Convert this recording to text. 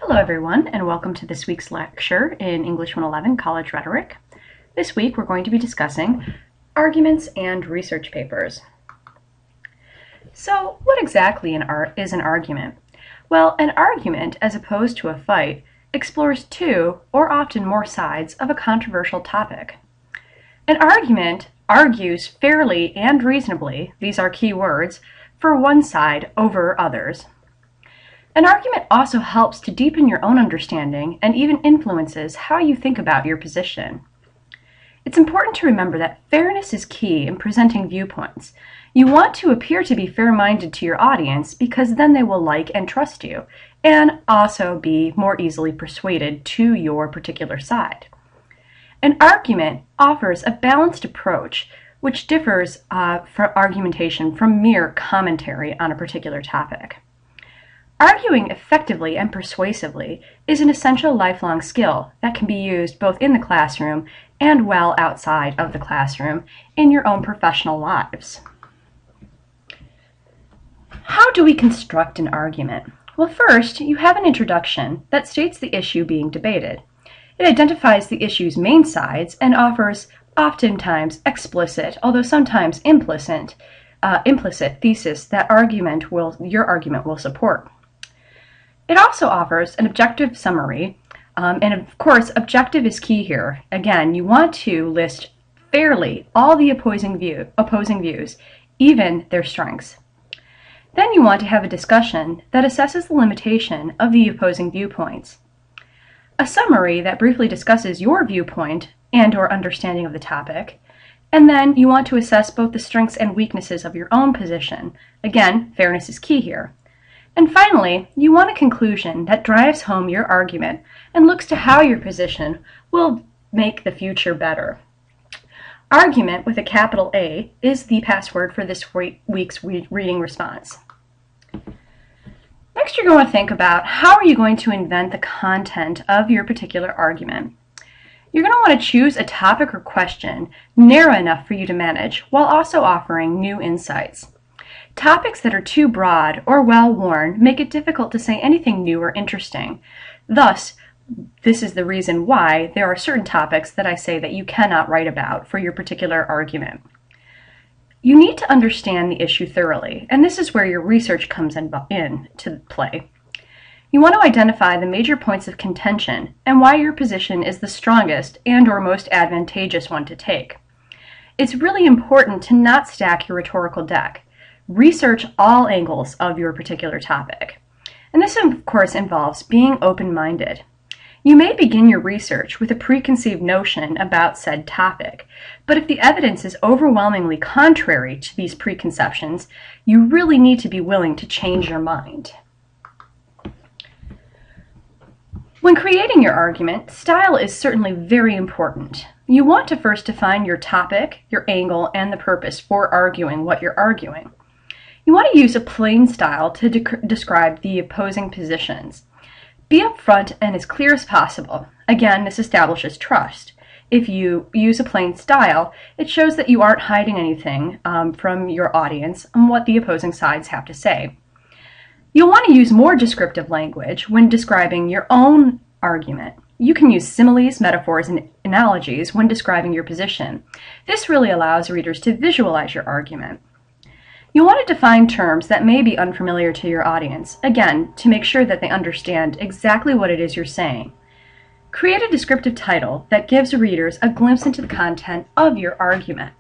Hello everyone, and welcome to this week's lecture in English 111 College Rhetoric. This week we're going to be discussing arguments and research papers. So what exactly is an argument? Well, an argument, as opposed to a fight, explores two or often more sides of a controversial topic. An argument argues fairly and reasonably, these are key words, for one side over others. An argument also helps to deepen your own understanding and even influences how you think about your position. It's important to remember that fairness is key in presenting viewpoints. You want to appear to be fair-minded to your audience because then they will like and trust you, and also be more easily persuaded to your particular side. An argument offers a balanced approach which differs from argumentation from mere commentary on a particular topic. Arguing effectively and persuasively is an essential lifelong skill that can be used both in the classroom and well outside of the classroom in your own professional lives. How do we construct an argument? Well, first, you have an introduction that states the issue being debated. It identifies the issue's main sides and offers oftentimes explicit, although sometimes implicit thesis that your argument will support. It also offers an objective summary, and of course, objective is key here. Again, you want to list fairly all the opposing views, even their strengths. Then you want to have a discussion that assesses the limitation of the opposing viewpoints. A summary that briefly discusses your viewpoint and/or understanding of the topic, and then you want to assess both the strengths and weaknesses of your own position. Again, fairness is key here. And finally, you want a conclusion that drives home your argument and looks to how your position will make the future better. Argument with a capital A is the password for this week's reading response. Next, you're going to think about how are you going to invent the content of your particular argument. You're going to want to choose a topic or question narrow enough for you to manage while also offering new insights. Topics that are too broad or well-worn make it difficult to say anything new or interesting. Thus, this is the reason why there are certain topics that I say that you cannot write about for your particular argument. You need to understand the issue thoroughly, and this is where your research comes into play. You want to identify the major points of contention and why your position is the strongest and/or most advantageous one to take. It's really important to not stack your rhetorical deck. Research all angles of your particular topic. And this, of course, involves being open-minded. You may begin your research with a preconceived notion about said topic, but if the evidence is overwhelmingly contrary to these preconceptions, you really need to be willing to change your mind. When creating your argument, style is certainly very important. You want to first define your topic, your angle, and the purpose for arguing what you're arguing. You want to use a plain style to describe the opposing positions. Be upfront and as clear as possible. Again, this establishes trust. If you use a plain style, it shows that you aren't hiding anything from your audience on what the opposing sides have to say. You'll want to use more descriptive language when describing your own argument. You can use similes, metaphors, and analogies when describing your position. This really allows readers to visualize your argument. You want to define terms that may be unfamiliar to your audience, again, to make sure that they understand exactly what it is you're saying. Create a descriptive title that gives readers a glimpse into the content of your argument.